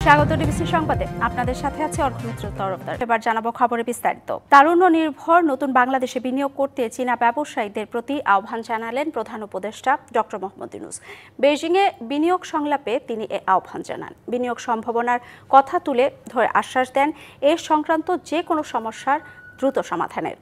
স্বাগত ডিবিসি সংবাদে। আপনাদের সাথে আছে অর্ঘমিত্র তরফদার। এবার জানাবো খবরে বিস্তারিত। তারুণ্য নির্ভর নতুন বাংলাদেশে বিনিয়োগ করতে চীনা ব্যবসায়ীদের প্রতি আহ্বান জানালেন প্রধান উপদেষ্টা ডক্টর মোহাম্মদ ইউনূস। বেইজিংয়ে বিনিয়োগ সংলাপে তিনি এ আহ্বান জানান। বিনিয়োগ সম্ভাবনার কথা তুলে ধরে আশ্বাস দেন এ সংক্রান্ত যে কোনো সমস্যার দ্রুত সমাধানের।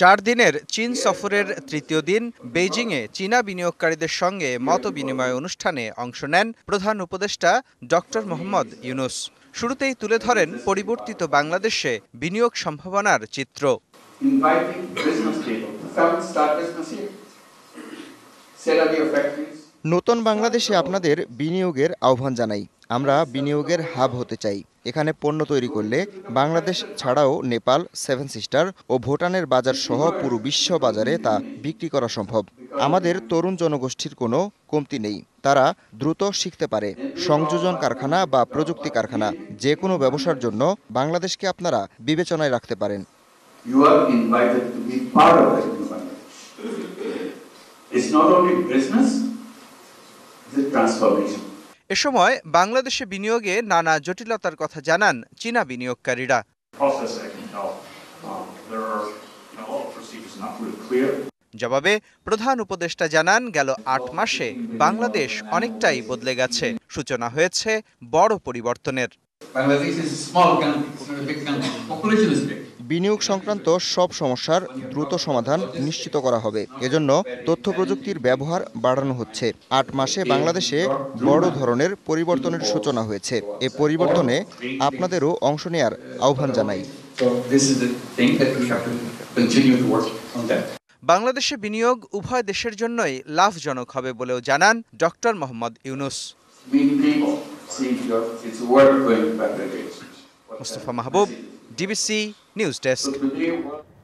4 দিনের চীন সফরের তৃতীয় দিন বেইজিংয়ে চীনা বিনিয়োগকারীদের সঙ্গে মত বিনিময় অনুষ্ঠানে অংশ নেন প্রধান উপদেষ্টা ডক্টর মোহাম্মদ ইউনূস। শুরুতেই তুলে ধরেন পরিবর্তিত বাংলাদেশে বিনিয়োগ সম্ভাবনার চিত্র। নতুন বাংলাদেশে আপনাদের বিনিয়োগের আহ্বান জানাই। আমরা বিনিয়োগের হাব হতে চাই। এখানে পণ্য তৈরি করলে বাংলাদেশ ছাড়াও নেপাল, 7 সিস্টার ও ভুটানের বাজার সহ পুরো বিশ্ব বাজারে তা বিক্রি করা সম্ভব। আমাদের তরুণ জনগোষ্ঠীর কোনো কমতি নেই। তারা দ্রুত শিখতে পারে। সংযোজন কারখানা বা প্রযুক্তি কারখানা যে কোনো ব্যবসার জন্য বাংলাদেশকে আপনারা বিবেচনায় রাখতে পারেন। এ সময় বাংলাদেশে বিনিয়োগে নানা জটিলতার কথা জানান চীনা বিনিয়োগকারীরা। জবাবে প্রধান উপদেষ্টা জানান, গেল 8 মাসে বাংলাদেশ অনেকটাই বদলে গেছে। সূচনা হয়েছে বড় পরিবর্তনের। বিনিয়োগ সংক্রান্ত সব সমস্যার দ্রুত সমাধান নিশ্চিত করা হবে। এজন্য তথ্য প্রযুক্তির ব্যবহার বাড়ানো হচ্ছে। 8 মাসে বাংলাদেশে বড় ধরনের পরিবর্তনের সূচনা হয়েছে। এ পরিবর্তনে আপনাদেরও অংশ নেয়ার আহ্বান জানাই। বাংলাদেশে বিনিয়োগ উভয় দেশের জন্যই লাভজনক হবে বলেও জানান doctor Mohammad Yunus. Mustafa Mahbub, DBC news desk.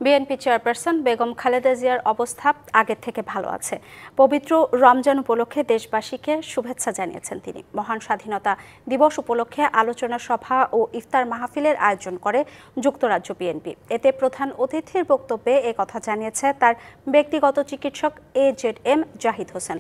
BNP chairperson Begum Khaleda জিয়ার অবস্থা আগের থেকে ভালো আছে। পবিত্র রমজান উপলক্ষে দেশবাসীকে শুভেচ্ছা জানিয়েছেন তিনি। মহান স্বাধীনতা দিবস উপলক্ষে আলোচনা সভা ও ইফতার মাহফিলের আয়োজন করে যুক্তরাজ্য বিএনপি। এতে প্রধান অতিথির বক্তব্যে কথা জানিয়েছে তার ব্যক্তিগত চিকিৎসক AZM জাহিদ হোসেন।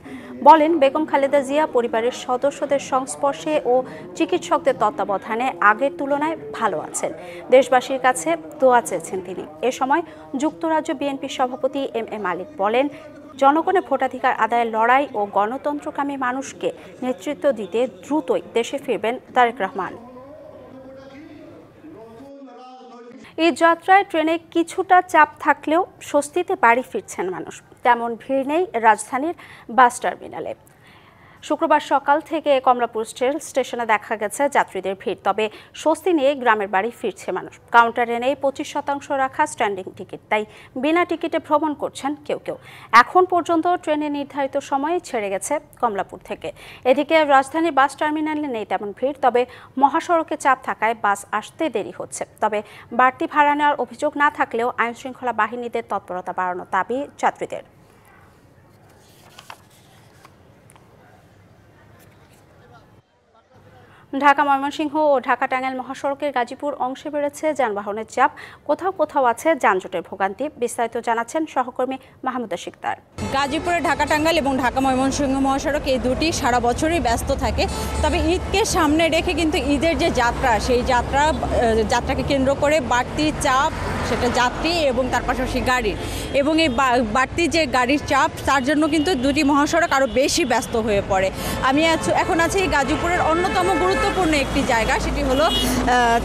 বলেন, বেগম খালেদা জিয়া পরিবারের সদস্যদের সংস্পর্শে ও চিকিৎসকদের তত্ত্বাবধানে আগের তুলনায় ভালো আছেন। দেশবাসীর কাছে দোয়া চেয়েছেন তিনি। এ সময় যুক্তরাজ্য বিএনপির সভাপতি MM মালিক বলেন, জনগণের ভোটাধিকার আদায়ের লড়াই ও গণতন্ত্রকামী মানুষকে নেতৃত্ব দিতে দ্রুতই দেশে ফিরবেন তারেক রহমান। এই যাত্রায় ট্রেনে কিছুটা চাপ থাকলেও স্বস্তিতে বাড়ি ফিরছেন মানুষ। তেমন ভিড় নেই রাজধানীর বাস টার্মিনালে। শুক্রবার সকাল থেকে কমলাপুর স্টেশনে দেখা গেছে যাত্রীদের ভিড়। তবে স্বস্তি নিয়ে গ্রামের বাড়ি ফিরছে মানুষ। কাউন্টারে নেই 25% রাখা স্ট্যান্ডিং টিকিট, তাই বিনা টিকিটে ভ্রমণ করছেন কেউ কেউ। এখন পর্যন্ত ট্রেনে নির্ধারিত সময়ে ছেড়ে গেছে কমলাপুর থেকে। এদিকে রাজধানীর বাস টার্মিনালে নেই তেমন ভিড়, তবে মহাসড়কে চাপ থাকায় বাস আসতে দেরি হচ্ছে। তবে বাড়তি ভাড়া নেওয়ার অভিযোগ না থাকলেও আইনশৃঙ্খলা বাহিনীদের তৎপরতা বাড়ানোর দাবি যাত্রীদের। ঢাকা ময়মনসিংহ ও ঢাকা টাঙ্গাইল মহাসড়কের গাজীপুর অংশে বেড়েছে যানবাহনের চাপ। কোথাও কোথাও আছে যানজটের ভোগান্তি। বিস্তারিত জানাচ্ছেন সহকর্মী মাহমুদা শিকদার। গাজীপুরে ঢাকা টাঙ্গাইল এবং ঢাকা ময়মনসিংহ মহাসড়ক এই দুটি সারা বছরই ব্যস্ত থাকে। তবে ঈদকে সামনে রেখে কিন্তু ঈদের যে যাত্রা, সেই যাত্রাকে কেন্দ্র করে বাড়তি চাপ, সেটা যাত্রী এবং তার পাশাপাশি গাড়ির, এবং এই বাড়তি যে গাড়ির চাপ, তার জন্য কিন্তু দুটি মহাসড়ক আরও বেশি ব্যস্ত হয়ে পড়ে। আমি এখন আছি গাজীপুরের অন্যতম গুরুত্বপূর্ণ একটি জায়গা, সেটি হলো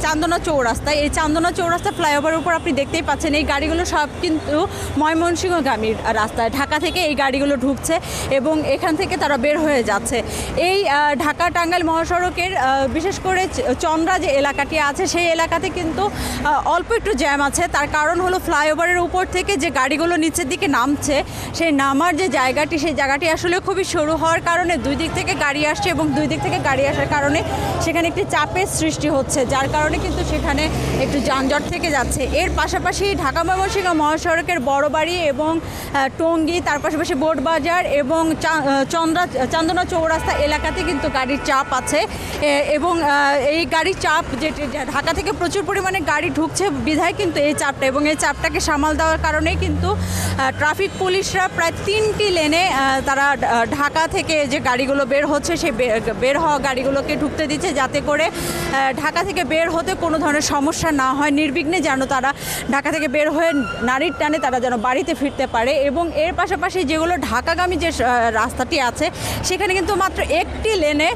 চান্দনা চৌরাস্তা। এই চান্দনা চৌরাস্তা ফ্লাইওভারের উপর আপনি দেখতেই পাচ্ছেন এই গাড়িগুলো সব কিন্তু ময়মনসিংহগামী রাস্তায়। ঢাকা থেকে এই গাড়িগুলো ঢুকছে এবং এখান থেকে তারা বের হয়ে যাচ্ছে। এই ঢাকা টাঙ্গাইল মহাসড়কের বিশেষ করে চন্দ্রা যে এলাকাটি আছে, সেই এলাকাতে কিন্তু অল্প একটু জ্যাম আছে। তার কারণ হলো ফ্লাইওভারের উপর থেকে যে গাড়িগুলো নিচের দিকে নামছে, সেই নামার যে জায়গাটি, সেই জায়গাটি আসলে খুবই সরু হওয়ার কারণে দুই দিক থেকে গাড়ি আসছে এবং দুই দিক থেকে গাড়ি আসার কারণে সেখানে একটি চাপের সৃষ্টি হচ্ছে, যার কারণে কিন্তু সেখানে একটু যানজট থেকে যাচ্ছে। এর পাশাপাশি ঢাকা ময়মনসিংহ মহাসড়কের বড়বাড়ি এবং টঙ্গী, তার পাশাপাশি বোটবাজার এবং চান্দনা চৌরাস্তা এলাকাতে কিন্তু গাড়ির চাপ আছে। এবং এই গাড়ির চাপ, যে ঢাকা থেকে প্রচুর পরিমাণে গাড়ি ঢুকছে বিধায় কিন্তু এই চাপটা, এবং এই চাপটাকে সামাল দেওয়ার কারণে কিন্তু ট্রাফিক পুলিশরা প্রায় 3টি লেনে তারা ঢাকা থেকে যে গাড়িগুলো বের হচ্ছে সেই বের হওয়া গাড়িগুলোকে ঢুকতে দিচ্ছে, যাতে করে ঢাকা থেকে বের হতে কোনো ধরনের সমস্যা না হয়, নির্বিঘ্নে যেন তারা ঢাকা থেকে বের হয়ে নারীর টানে তারা যেন বাড়িতে ফিরতে পারে। এবং এর পাশাপাশি যেগুলো ঢাকাগামী যে রাস্তাটি আছে সেখানে কিন্তু মাত্র একটি লেনে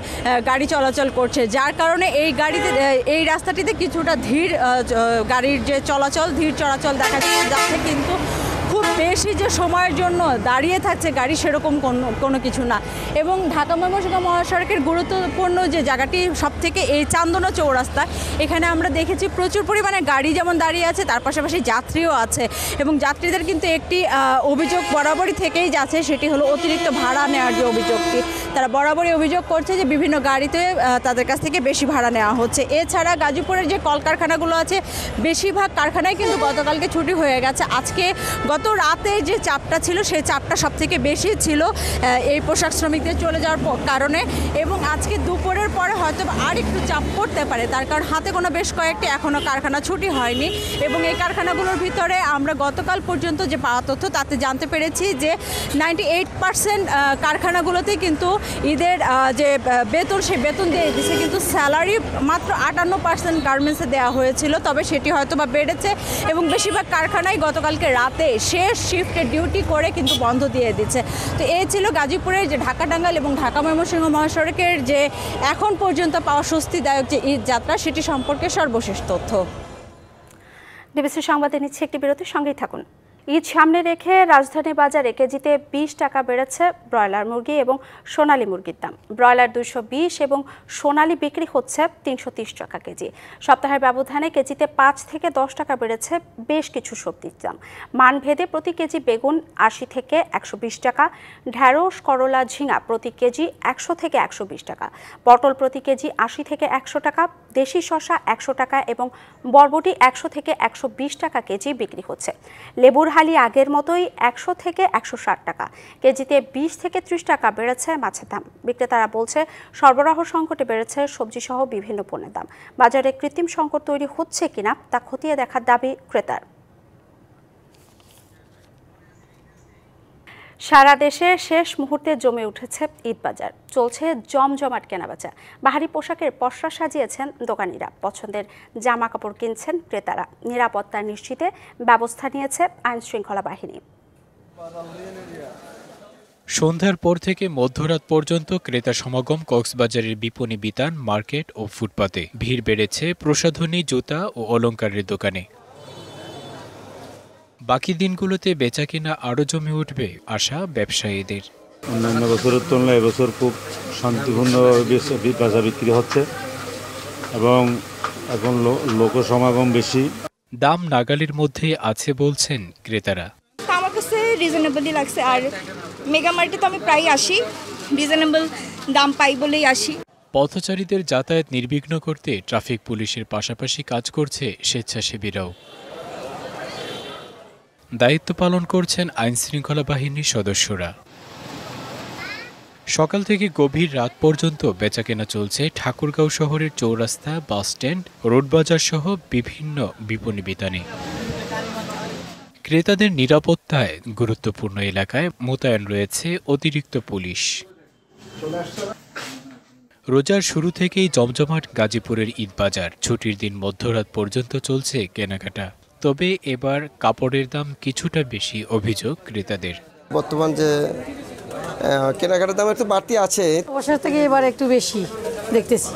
গাড়ি চলাচল করছে, যার কারণে এই রাস্তাটিতে কিছুটা গাড়ির যে ধীর চলাচল দেখা যাচ্ছে, কিন্তু খুব বেশি যে সময়ের জন্য দাঁড়িয়ে থাকছে গাড়ি সেরকম কোনো কিছু না। এবং ঢাকা ময়মনসিংহ মহাসড়কের গুরুত্বপূর্ণ যে জায়গাটি সবথেকে এই চান্দনা চৌরাস্তা, এখানে আমরা দেখেছি প্রচুর পরিমাণে গাড়ি যেমন দাঁড়িয়ে আছে, তার পাশাপাশি যাত্রীও আছে। এবং যাত্রীদের কিন্তু একটি অভিযোগ বরাবরই থেকেই যাচ্ছে, সেটি হলো অতিরিক্ত ভাড়া নেওয়ার যে অভিযোগটি। তারা বরাবরই অভিযোগ করছে যে বিভিন্ন গাড়িতে তাদের কাছ থেকে বেশি ভাড়া নেওয়া হচ্ছে। এছাড়া গাজীপুরের যে কলকারখানাগুলো আছে বেশিরভাগ কারখানায় কিন্তু গতকালকে ছুটি হয়ে গেছে। আজকে গত রাতে যে চাপটা ছিল সেই চাপটা সবথেকে বেশি ছিল এই পোশাক শ্রমিকদের চলে যাওয়ার কারণে, এবং আজকে দুপুরের পরে হয়তো আর একটু চাপ পড়তে পারে, তার কারণ হাতে কোনো বেশ কয়েকটি এখনও কারখানা ছুটি হয়নি। এবং এই কারখানাগুলোর ভিতরে আমরা গতকাল পর্যন্ত যে পাওয়া তথ্য তাতে জানতে পেরেছি যে 98% কারখানাগুলোতেই কিন্তু ঈদের যে বেতন সেই বেতন দিয়ে দিচ্ছে, কিন্তু স্যালারি মাত্র 58% গার্মেন্টসে দেওয়া হয়েছিল, তবে সেটি হয়তো বা বেড়েছে। এবং বেশিরভাগ কারখানায় গতকালকে রাতে শেষ শিফটে ডিউটি করে কিন্তু বন্ধ দিয়ে দিচ্ছে। তো এই ছিল গাজীপুরের যে ঢাকা টাঙ্গাইল এবং ঢাকা ময়মনসিংহ মহাসড়কের যে এখন পর্যন্ত পাওয়া স্বস্তিদায়ক যে ঈদ যাত্রা, সেটি সম্পর্কে সর্বশেষ তথ্য। ডিবিসি সংবাদে নিচ্ছে একটি বিরতির, সঙ্গেই থাকুন। ঈদ সামনে রেখে রাজধানী বাজারে কেজিতে 20 টাকা বেড়েছে ব্রয়লার মুরগি এবং সোনালী মুরগির দাম। ব্রয়লার 220 এবং সোনালী বিক্রি হচ্ছে 330 টাকা কেজি। সপ্তাহের ব্যবধানে কেজিতে 5 থেকে 10 টাকা বেড়েছে বেশ কিছু সবজির দাম। মানভেদে প্রতি কেজি বেগুন 80 থেকে 120 টাকা, ঢ্যাঁড়স, করলা, ঝিঙা প্রতি কেজি 100 থেকে 120 টাকা, পটল প্রতি কেজি 80 থেকে 100 টাকা, দেশি শসা 100 টাকা এবং বরবটি 100 থেকে 120 টাকা কেজি বিক্রি হচ্ছে। লেবুর হালি আগের মতোই 100 থেকে 160 টাকা কেজিতে। 20 থেকে 30 টাকা বেড়েছে মাছের দাম। বিক্রেতারা বলছে সরবরাহ সংকটে বেড়েছে সবজি সহ বিভিন্ন পণ্যের দাম। বাজারে কৃত্রিম সংকট তৈরি হচ্ছে কিনা তা খতিয়ে দেখার দাবি ক্রেতার। সারা দেশে শেষ মুহূর্তে জমে উঠেছে ঈদ বাজার। চলছে জমজমাট কেনাবেচা। বাহারি পোশাকের পসরা সাজিয়েছেন দোকানিরা, পছন্দের জামা কাপড় কিনছেন ক্রেতারা। নিরাপত্তা নিশ্চিতে ব্যবস্থা নিয়েছে আইন শৃঙ্খলা বাহিনী। সন্ধ্যার পর থেকে মধ্যরাত পর্যন্ত ক্রেতা সমাগম কক্সবাজারের বিপণী বিতান, মার্কেট ও ফুটপাতে। ভিড় বেড়েছে প্রসাধনী, জুতা ও অলংকারের দোকানে। বাকি দিনগুলোতে বেচাকেনা আরও জমে উঠবে আশা ব্যবসায়ীদের। অন্যান্য বছরের তুলনায় এবছর খুব শান্তিপূর্ণ বেচা বিক্রি হচ্ছে এবং এখন লোক সমাগম বেশি। দাম নাগালের মধ্যে আছে বলছেন ক্রেতারা। আমার কাছে রিজনেবলই লাগছে, আর মেগা মার্টে তো আমি প্রায় আসি, রিজনেবল দাম পাই বলেই আসি। পথচারীদের যাতায়াত নির্বিঘ্ন করতে ট্রাফিক পুলিশের পাশাপাশি কাজ করছে স্বেচ্ছাসেবীরাও। দায়িত্ব পালন করছেন আইনশৃঙ্খলা বাহিনীর সদস্যরা। সকাল থেকে গভীর রাত পর্যন্ত বেচাকেনা চলছে ঠাকুরগাঁও শহরের চৌরাস্তা, বাসস্ট্যান্ড, রোডবাজার সহ বিভিন্ন বিপণী বিতানে। ক্রেতাদের নিরাপত্তায় গুরুত্বপূর্ণ এলাকায় মোতায়েন রয়েছে অতিরিক্ত পুলিশ। রোজার শুরু থেকেই জমজমাট গাজীপুরের ঈদ বাজার। ছুটির দিন মধ্যরাত পর্যন্ত চলছে কেনাকাটা। তবে এবার কাপড়ের দাম কিছুটা বেশি অভিযোগ ক্রেতাদের। বর্তমান যে কেনাকাটার দাম একটু বাড়তি আছে, বছর থেকে এবার একটু বেশি দেখতেছি।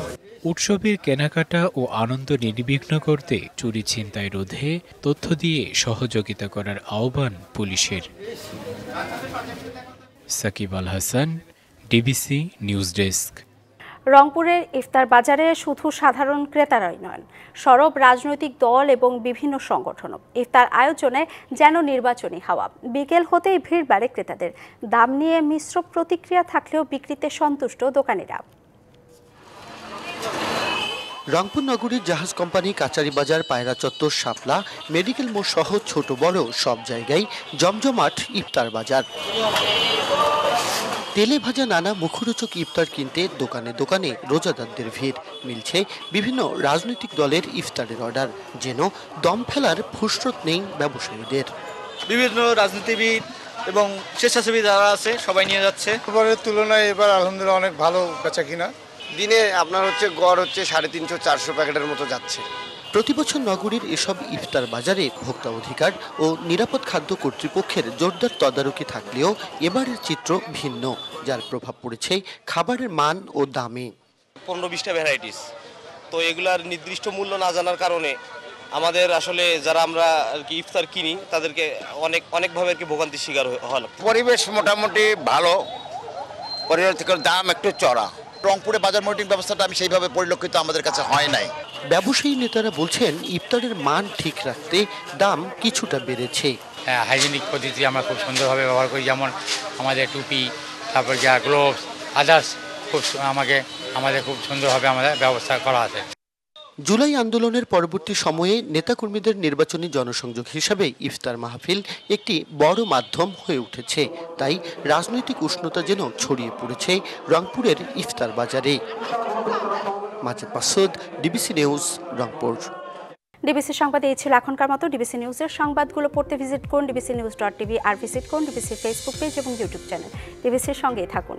উৎসবের কেনাকাটা ও আনন্দ নির্বিঘ্ন করতে চুরি ছিনতাই রোধে তথ্য দিয়ে সহযোগিতা করার আহ্বান পুলিশের। Shakib Al Hasan, DBC news desk. রংপুরের ইফতার বাজারে শুধু সাধারণ ক্রেতারাই নয়, সরব রাজনৈতিক দল এবং বিভিন্ন সংগঠনও। ইফতার আয়োজনে যেন নির্বাচনী হাওয়া। বিকেল হতেই ভিড় বাড়ে ক্রেতাদের। দাম নিয়ে মিশ্র প্রতিক্রিয়া থাকলেও বিক্রিতে সন্তুষ্ট দোকানিরা। রংপুর নগরীর জাহাজ কোম্পানি, কাচারি বাজার, পায়রা চত্বর, শাপলা, মেডিকেল মোড় সহ ছোট বড় সব জায়গায় জমজমাট ইফতার বাজার। তেলে ভাজা নানা মুখরোচক ইফতার কিনতে দোকানে দোকানে রোজাদারদের ভিড়। মিলছে বিভিন্ন রাজনৈতিক দলের ইফতারের অর্ডার, যেন দম ফেলার ফুসরত নেই ব্যবসায়ীদের। বিভিন্ন রাজনীতিবিদ এবং স্বেচ্ছাসেবী যারা আছে সবাই নিয়ে যাচ্ছে। এবারের তুলনায় এবার আলহামদুলিল্লাহ অনেক ভালো বেচা কিনা। দিনে আপনার গড় 350-400 প্যাকেটের মতো যাচ্ছে। প্রতিবছর নগরীর এসব ইফতার বাজারে ভোক্তা অধিকার ও নিরাপদ খাদ্য কর্তৃপক্ষের জোরদার তদারকি থাকলেও এবারের চিত্র ভিন্ন, যার প্রভাব পড়েছে খাবারের মান ও দামে। 15-20টা ভ্যারাইটিস, তো এগুলার নির্দিষ্ট মূল্য না জানার কারণে আমাদের আসলে যারা আমরা আর কি ইফতার কিনি তাদেরকে অনেকভাবে আর কি ভোগান্তির শিকার হল। পরিবেশ মোটামুটি ভালো, পরিবেশ থেকে দাম একটু চড়া। রংপুরে বাজার মনিটরিং ব্যবস্থাটা আমি সেইভাবে পরিলক্ষিত আমাদের কাছে হয় নাই। ব্যবসায়ী নেতারা বলছেন ইফতারের মান ঠিক রাখতে দাম কিছুটা বেড়েছে। হাইজেনিক পদ্ধতি আমরা খুব সুন্দরভাবে ব্যবহার করি, যেমন আমাদের টুপি, তারপর যা গ্লোভস, আদার্স আমাদের খুব সুন্দরভাবে আমাদের ব্যবস্থা করা আছে। জুলাই আন্দোলনের পরবর্তী সময়ে নেতাকর্মীদের নির্বাচনী জনসংযোগ হিসাবে ইফতার মাহফিল একটি বড় মাধ্যম হয়ে উঠেছে। তাই রাজনৈতিক উষ্ণতা যেন ছড়িয়ে পড়েছে রংপুরের ইফতার বাজারে। Majed Masud, DBC news, Rangpur. DBC সংবাদ এই ছিল এখনকার মতো। ডিবিসি নিউজের সংবাদগুলো পড়তে ভিজিট করুন dbcnews.tv আর ভিজিট করুন ডিবিসির ফেসবুক পেজ এবং ইউটিউব চ্যানেল। ডিবিসির সঙ্গেই থাকুন।